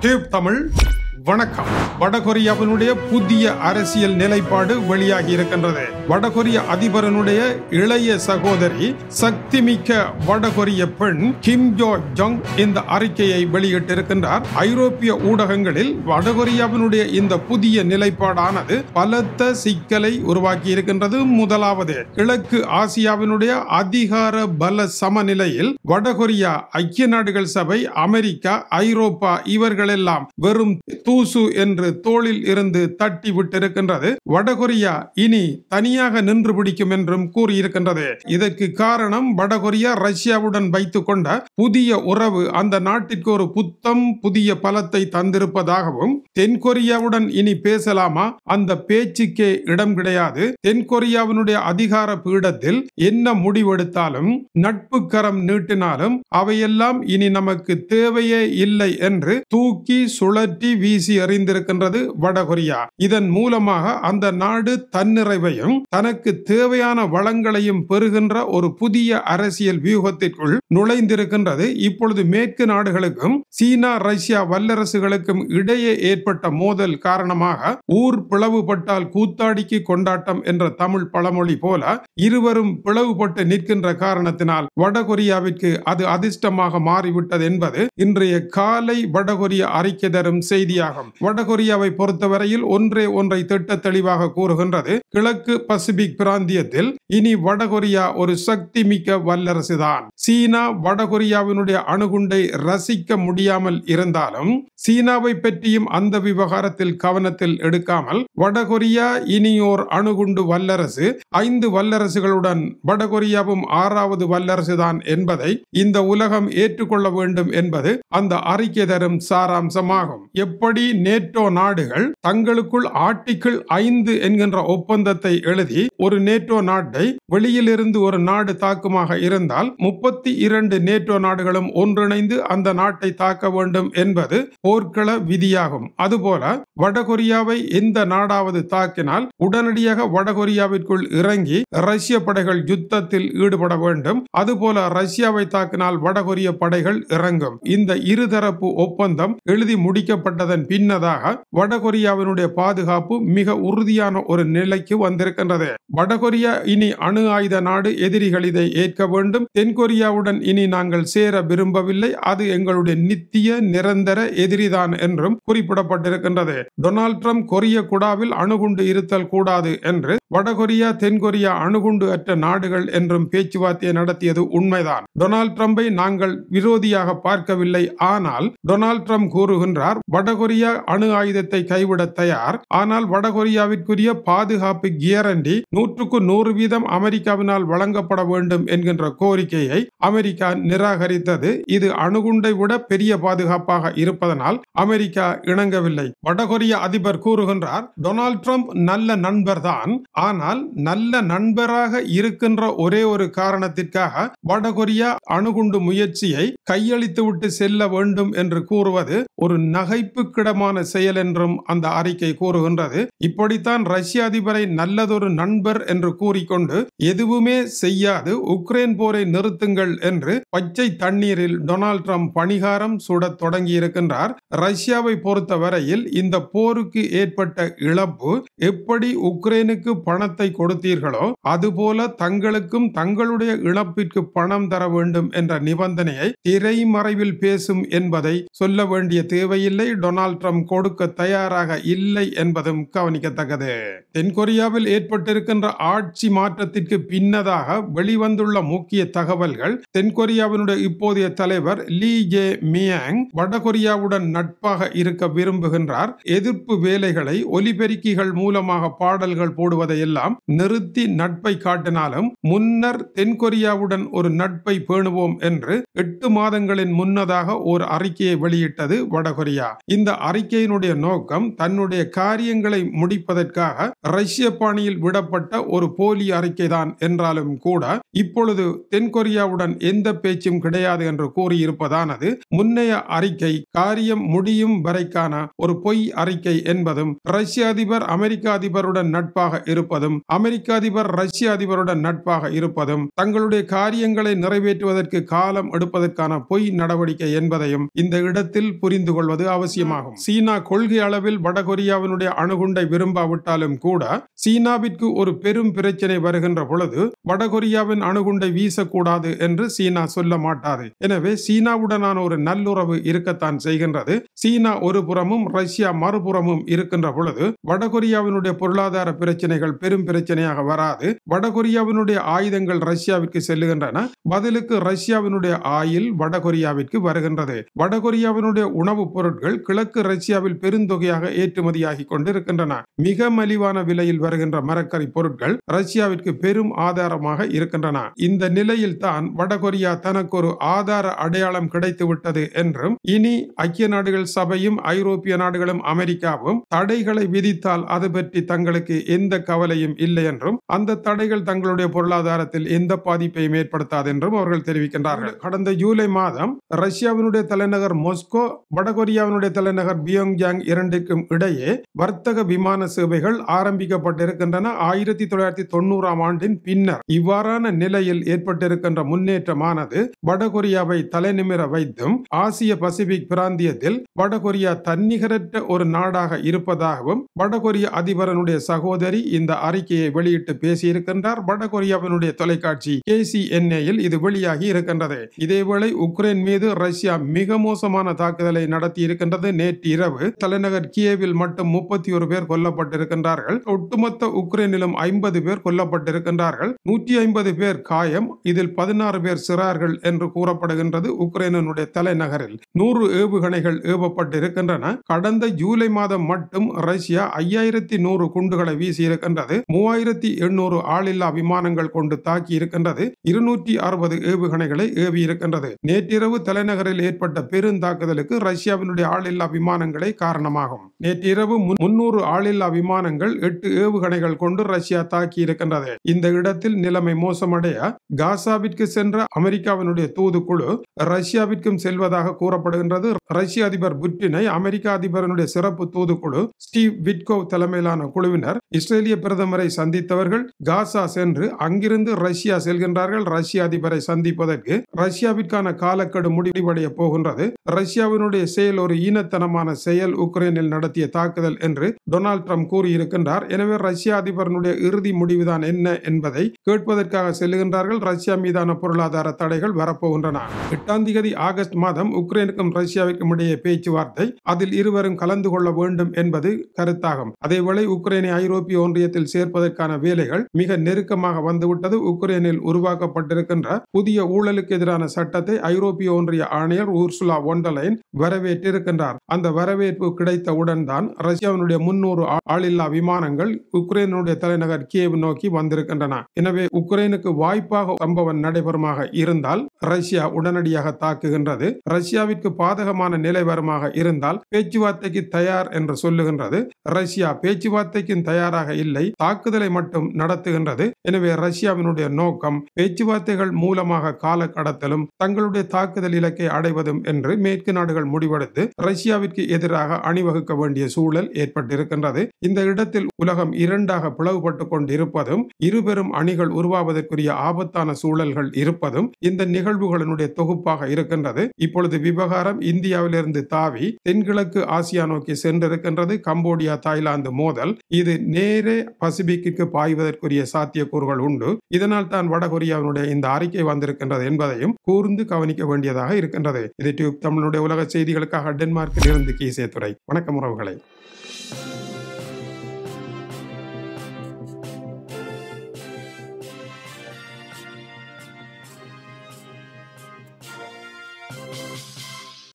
Tube Tamil வணக்கம். வடகொரியாவினுடைய புதிய அரசியல் நிலைப்பாடு வெளியாகி இருக்கின்றது. வடகொரிய அதிபரனுடைய இளைய சகோதரி சக்திமிக்க வடகொரிய பெண் கிம் ஜோ ஜங் இந்த அறிக்கையை வெளியிட்டிருக்கின்றார். ஐரோப்பிய ஊடகங்களில் வடகொரியாவினுடைய இந்த புதிய நிலைப்பாடானது பலத்த சிக்கலை உருவாக்கி இருக்கின்றது. முதலாவது, கிழக்கு ஆசியாவினுடைய அதிகார பல சமநிலையில் வடகொரியா, ஐக்கிய நாடுகள் சபை, அமெரிக்கா, ஐரோப்பா இவர்களெல்லாம் வெறும் தூசு என்று தோளில் இருந்து தட்டி விட்டிருக்கின்றது. வடகொரியா இனி தனியாக நின்று பிடிக்கும் என்றும் கூறியிருக்கின்றது. இதற்கு காரணம் வடகொரியா ரஷ்யாவுடன் வைத்துக் கொண்ட புதிய உறவு அந்த நாட்டிற்கு ஒரு புத்தம் புதிய பலத்தை தந்திருப்பதாகவும், தென்கொரியாவுடன் இனி பேசலாமா, அந்த பேச்சுக்கே இடம் கிடையாது, தென்கொரியாவினுடைய அதிகார பீடத்தில் என்ன முடிவெடுத்தாலும் நட்பு கரம் நீட்டினாலும் அவையெல்லாம் இனி நமக்கு தேவையே இல்லை என்று தூக்கி சுழற்றி வீசி அறிந்திருக்கின்றது வடகொரியா. இதன் மூலமாக அந்த நாடு தன்னிறைவையும் தனக்கு தேவையான வளங்களையும் பெறுகின்ற ஒரு புதிய அரசியல் வியூகத்திற்குள் நுழைந்திருக்கின்றது. இப்பொழுது மேற்கு நாடுகளுக்கும் சீனா ரஷ்யா வல்லரசுகளுக்கும் இடையே ஏற்பட்ட மோதல் காரணமாக ஊர் பிளவுபட்டால் கூத்தாடிக்கு கொண்டாட்டம் என்ற தமிழ் பழமொழி போல இருவரும் பிளவுபட்டு நிற்கின்ற காரணத்தினால் வடகொரியாவிற்கு அது அதிர்ஷ்டமாக மாறிவிட்டது என்பது இன்றைய காலை வடகொரிய அறிக்கை தரும் செய்தியாகும். வடகொரியாவை பொறுத்தவரையில் ஒன்றை திட்ட தெளிவாக கூறுகின்றது. கிழக்கு பசிபிக் பிராந்தியத்தில் இனி வடகொரியா ஒரு சக்தி மிக்க வல்லரசுதான். சீனா வடகொரியாவினுடைய அணுகுண்டை ரசிக்க முடியாமல் இருந்தாலும் சீனாவை பற்றியும் அந்த விவகாரத்தில் கவனத்தில் எடுக்காமல் வடகொரியா இனியோர் அணுகுண்டு வல்லரசு, 5 வல்லரசுகளுடன் வடகொரியாவும் 6வது வல்லரசுதான் என்பதை இந்த உலகம் ஏற்றுக்கொள்ள வேண்டும் என்பது அந்த அறிக்கை தரும் சாராம்சமாகும். எப்படி நேட்டோ நாடுகள் தங்களுக்குள் ஆர்டிகிள் 5 என்கின்ற ஒப்பந்தத்தை எழுதி ஒரு நேட்டோ நாட்டை வெளியிலிருந்து ஒரு நாடு தாக்குமாக இருந்தால் 32 நேட்டோ நாடுகளும் ஒன்றிணைந்து அந்த நாட்டை தாக்க வேண்டும் என்பது போர்க்கள விதியாகும். அதுபோல வடகொரியாவை எந்த நாடாவது தாக்கினால் உடனடியாக வடகொரியாவிற்குள் இறங்கி ரஷ்ய படைகள் யுத்தத்தில் ஈடுபட வேண்டும். அதுபோல ரஷ்யாவை தாக்கினால் வடகொரிய படைகள் இறங்கும். இந்த இருதரப்பு ஒப்பந்தம் எழுதி முடிக்கப்பட்டதன் பின்னதாக வடகொரியாவினுடைய பாதுகாப்பு மிக உறுதியான ஒரு நிலைக்கு வந்திருக்கின்றது. வடகொரியா இனி அணு ஆயுத நாடு, எதிரிகள் இதை ஏற்க வேண்டும். தென்கொரியாவுடன் இனி நாங்கள் சேர விரும்பவில்லை, அது எங்களுடைய நித்திய நிரந்தர எதிரிதான் என்றும் குறிப்பிடப்பட்டிருக்கின்றது. டொனால்ட் ட்ரம்ப் கொரிய குடாவில் அணுகுண்டு இருத்தல் கூடாது என்று வடகொரியா தென்கொரியா அணுகுண்டு அற்ற நாடுகள் என்றும் பேச்சுவார்த்தை நடத்தியது உண்மைதான். டொனால்ட் ட்ரம்பை நாங்கள் விரோதியாக பார்க்கவில்லை. ஆனால் டொனால்ட் ட்ரம்ப் கூறுகின்றார், வடகொரியா அணு ஆயுதத்தை கைவிட தயார், ஆனால் வடகொரியாவிற்குரிய பாதுகாப்பு கியரண்டி 100% அமெரிக்காவினால் வழங்கப்பட வேண்டும் என்கின்ற கோரிக்கையை அமெரிக்கா நிராகரித்தது. இது அணுகுண்டை விட பெரிய பாதுகாப்பாக இருப்பதனால் அமெரிக்கா இணங்கவில்லை. வடகொரிய அதிபர் கூறுகின்றார், டொனால்ட் ட்ரம்ப் நல்ல நண்பர் தான், ஆனால் நல்ல நண்பராக இருக்கின்ற ஒரே ஒரு காரணத்திற்காக வடகொரியா அணுகுண்டு முயற்சியை கையளித்துவிட்டு செல்ல வேண்டும் என்று கூறுவது ஒரு நகைப்புக்கிடமான செயல் என்றும் அந்த அறிக்கை கூறுகின்றது. இப்படித்தான் ரஷ்ய அதிபரை நல்லதொரு நண்பர் என்று கூறிக்கொண்டு எதுவுமே செய்யாது உக்ரைன் போரை நிறுத்துங்கள் என்று பச்சை தண்ணீரில் டொனால்ட் ட்ரம்ப் பணிகாரம் சுடத் தொடங்கி இருக்கின்றார். ரஷ்யாவை பொறுத்தவரையில் இந்த போருக்கு ஏற்பட்ட இழப்பு, எப்படி உக்ரைனுக்கு பணத்தை கொடுத்தீர்களோ அதுபோல தங்களுக்கும் தங்களுடைய இழப்பிற்கு பணம் தர வேண்டும் என்ற நிபந்தனையை திரைமறைவில் பேசும் என்பதை சொல்ல வேண்டிய தேவையில்லை. டொனால்ட் ட்ரம்ப் கொடுக்க தயாராக இல்லை என்பதும் கவனிக்கத்தக்கது. தென்கொரியாவில் ஏற்பட்டிருக்கின்ற ஆட்சி மாற்றத்திற்கு பின்னதாக வெளிவந்துள்ள முக்கிய தகவல்கள், தென்கொரியாவினுடைய இப்போதைய தலைவர் லீ ஜே மியாங் வடகொரியாவுடன் நட்பாக இருக்க விரும்புகின்றார். எதிர்ப்பு வேலைகளை ஒலிபெருக்கிகள் மூலமாக பாடல்கள் போடுவதையெல்லாம் நிறுத்தி நட்பை காட்டினாலும் முன்னர் தென்கொரியாவுடன் ஒரு நட்பை பேணுவோம் என்று 8 மாதங்களின் முன்னதாக ஒரு அறிக்கையை வெளியிட்டது வடகொரியா. இந்த அறிக்கையினுடைய நோக்கம் தன்னுடைய காரியங்களை முடிப்பதற்காக ரஷ்ய பாணியில் விடப்பட்ட ஒரு போலி அறிக்கைதான் என்றாலும் கூட இப்பொழுது தென்கொரியாவுடன் எந்த பேச்சும் கிடையாது என்று கூறியிருப்பதானது முன்னைய அறிக்கை காரியம் முடியும் வரைக்கான ஒரு பொய் அறிக்கை என்பதும், ரஷ்ய அதிபர் அமெரிக்க அதிபருடன் நட்பாக இருப்பதும், அமெரிக்க அதிபர் ரஷ்ய அதிபருடன் நட்பாக இருப்பதும், தங்களுடைய காரியங்களை நிறைவேற்றுவதற்கு காலம் எடுப்பதற்கான பொய் நடவடிக்கை என்பதையும் இந்த இடத்தில் புரிந்து கொள்வது அவசியமாகும். சீனா கொள்கை அளவில் வடகொரியாவினுடைய அணுகுண்டை விரும்பாவிட்டாலும் கூட சீனாவிற்கு ஒரு பெரும் பிரச்சனை வருகின்ற பொழுது வடகொரியாவின் அணுகுண்டை வீசக்கூடாது என்று சீனா சொல்ல மாட்டாது. எனவே சீனாவுடனான ஒரு நல்லுறவு இருக்கத்தான் செய்கின்றது. சீனா ஒரு புறமும் ரஷ்யா மறுபுறமும் இருக்கின்ற பொழுது வடகொரியாவினுடைய பொருளாதார பிரச்சனைகள் பெரும் பிரச்சனையாக வராது. வடகொரியாவினுடைய ஆயுதங்கள் ரஷ்யாவிற்கு செல்லுகின்றன, பதிலுக்கு ரஷ்யாவினுடைய ஆயில் வடகொரியாவிற்கு வருகின்றது. வடகொரியாவினுடைய உணவுப் பொருட்கள் கிழக்கு ரஷ்யாவில் பெருந்தொகையாக ஏற்றுமதியாகி கொண்டிருக்கின்றன. மிக மலிவான விலையில் வருகின்ற மரக்கறி பொருட்கள் ரஷ்யாவிற்கு பெரும் ஆதாரமாக இருக்கின்றன. இந்த நிலையில் தான் வடகொரியா தனக்கு ஒரு ஆதார அடையாளம் கிடைத்து விட்டது என்றும், இனி ஐக்கிய நாடுகள் சபையும் ஐரோப்பிய நாடுகளும் அமெரிக்காவும் தடைகளை விதித்தால் அது பற்றி தங்களுக்கு எந்த கவலையும் இல்லை என்றும், அந்த தடைகள் தங்களுடைய பொருளாதாரத்தில் எந்த பாதிப்பையும் ஏற்படுத்தாது என்றும் அவர்கள் தெரிவிக்கின்றார்கள். கடந்த ஜூலை மாதம் ரஷ்யாவினுடைய தலைநகர் மாஸ்கோ, வடகொரியாவினுடைய தலைநகர் பியோங்யாங் இரண்டுக்கும் இடையே வர்த்தக விமான சேவைகள் ஆரம்பிக்கப்பட்டிருக்கின்றன. 1990ஆம் ஆண்டின் பின்னர் இவ்வாறான நிலையில் ஏற்பட்டிருக்கின்ற முன்னேற்றமானது வடகொரியாவை தலைநிமிர வைத்தும், ஆசிய பசிபிக் பிராந்தியத்தில் வடகொரியா தன்னிகரற்ற ஒரு நாடாக இருப்பதாகவும் வடகொரிய அதிபரனுடைய சகோதரி இந்த அறிக்கையை வெளியிட்டு பேசியிருக்கின்றார். வடகொரியாவினுடைய தொலைக்காட்சி KCNA-ல் இது வெளியாகி இருக்கின்றது. இதேவேளை உக்ரைன் மீது ரஷ்யா மிக மோசமான தாக்குதலை நடத்தி இருக்கின்றது. நேற்று இரவு தலைநகர் கியேவில் மட்டும் 31 பேர் கொல்லப்பட்டிருக்கின்றார்கள். ஒட்டுமொத்த உக்ரைனிலும் 50 பேர் கொல்லப்பட்டிருக்கின்றார்கள். 150 பேர் காயம், இதில் 16 பேர் சிறார்கள் என்று கூறப்படுகின்றது. உக்ரைனுடைய தலைநகரில் 100 ஏவுகணைகள் ஏவப்பட்டிருக்கின்றன. கடந்த ஜூலை மாதம் மட்டும் ரஷ்யா 5100 குண்டுகளை வீசி இருக்கின்றது. 3800 ஆளில்லா விமானங்கள் கொண்டு தாக்கி இருக்கின்றது. 260 ஏவுகணைகளை ஏவி இருக்கின்றது. நேற்றிரவு தலைநகரில் ஏற்பட்ட பெருந்தாக்குதலுக்கு ரஷ்யாவினுடைய ஆளில்லா விமானங்களே காரணமாகும். நேற்றிரவு 300 ஆளில்லா விமானங்கள் 8 ஏவுகணைகள் கொண்டு ரஷ்யா தாக்கி இருக்கின்றது. இந்த இடத்தில் நிலைமை மோசமடைய காசாவிற்கு சென்ற அமெரிக்காவினுடைய தூதுக்குழு ரஷ்யாவிற்கும் செல்வதாக கூறப்படுகின்றது. ரஷ்ய அதிபர் புட்டினை அமெரிக்க அதிபரனுடைய சிறப்பு தூதுக்குழு ஸ்டீவ் விட்கோவ் தலைமையிலான குழுவினர் இஸ்ரேலிய பிரதமரை சந்தித்தவர்கள் காசா சென்று அங்கிருந்து ரஷ்யா செல்கின்றார்கள். ரஷ்ய அதிபரை சந்திப்பதற்கு ரஷ்யாவிற்கான காலக்கெடு முடிவடைய போகின்றது. ரஷ்யாவினுடைய செயல் ஒரு ஈனத்தனமான செயல், உக்ரைனில் நடத்திய தாக்குதல் என்று டொனால்ட் ட்ரம்ப் கூறியிருக்கின்றார். எனவே ரஷ்ய அதிபரனுடைய இறுதி முடிவுதான் என்ன என்பதை கேட்பதற்காக செல்லுகின்றார்கள். ரஷ்யா மீதான பொருளாதார தடைகள் வரப்போகின்றன. 8ஆம் தேதி ஆகஸ்ட் மாதம் உக்ரைனுக்கும் ரஷ்யாவிற்கும் இடையே பேச்சுவார்த்தை, அதில் இருவரும் கலந்து கொள்ள வேண்டும் என்பது கருத்தாகும். அதேவேளை உக்ரைனை ஐரோப்பிய ஒன்றியத்தில் சேர்ப்பதற்கான வேலைகள் மிக நெருக்கமாக வந்துவிட்டது. உக்ரைனில் உருவாக்கப்பட்டிருக்கின்ற புதிய ஊழலுக்கு எதிரான சட்டத்தை ஐரோப்பிய ஒன்றிய ஆணையர் ஊர்சுலா von der Leyen வரவேற்றிருக்கின்றார். அந்த வரவேற்பு கிடைத்தவுடன் தான் ரஷ்யாவினுடைய 300 ஆளில்லா விமானங்கள் உக்ரைனுடைய தலைநகர் கியேவ் நோக்கி வந்திருக்கின்றன. எனவே உக்ரைனுக்கு வாய்ப்பாக சம்பவம் நடைபெறுமாக இருந்தால் ரஷ்யா உடனடியாக தாக்குகின்றது. ரஷ்யாவிற்கு பாதகமான நிலை வருமாக இருந்தால் பேச்சுவார்த்தைக்கு தயார் என்று சொல்லுகின்றது. ரஷ்யா பேச்சுவார்த்தைக்கு தயாராக இல்லை, தாக்குதலை மட்டும் நடத்துகின்றது. எனவே ரஷ்யாவினுடைய நோக்கம் பேச்சுவார்த்தைகள் மூலமாக கால கடத்தலும் தங்களுடைய தாக்குதல் இலக்கை அடைவதும் என்று மேற்கு நாடுகள் முடிவெடுத்து ரஷ்யாவிற்கு எதிராக அணிவகுக்க வேண்டிய சூழல் ஏற்பட்டிருக்கின்றது. இந்த இடத்தில் உலகம் இரண்டாக பிளவுபட்டுக் கொண்டிருப்பதும் இருபெரும் அணிகள் உருவாவதற்குரிய ஆபத்தான சூழல்கள் இருப்பதும் இந்த நிகழ்வுகளினுடைய தொகுப்பாக இருக்கின்றது. இப்பொழுது விவகாரம் இந்தியாவிலிருந்து தாவி தென்கிழக்கு ஆசியா நோக்கி சென்றிருக்கின்றது. கம்போடியா தாய்லாந்து மோதல் இது நேரே பசிபிக்கு பாய்வதற்குரிய சாத்தியக்கூறுகள் உண்டு. இதனால் தான் வடகொரியாவினுடைய இந்த அறிக்கை வந்திருக்கின்றது என்பதையும் கூர்ந்து கவனிக்க வேண்டியதாக இருக்கின்றது. இது டியூப் தமிழுடைய உலக செய்திகளுக்காக டென்மார்க்கில் இருந்து கீசே துறை. வணக்கம் உறவுகளை.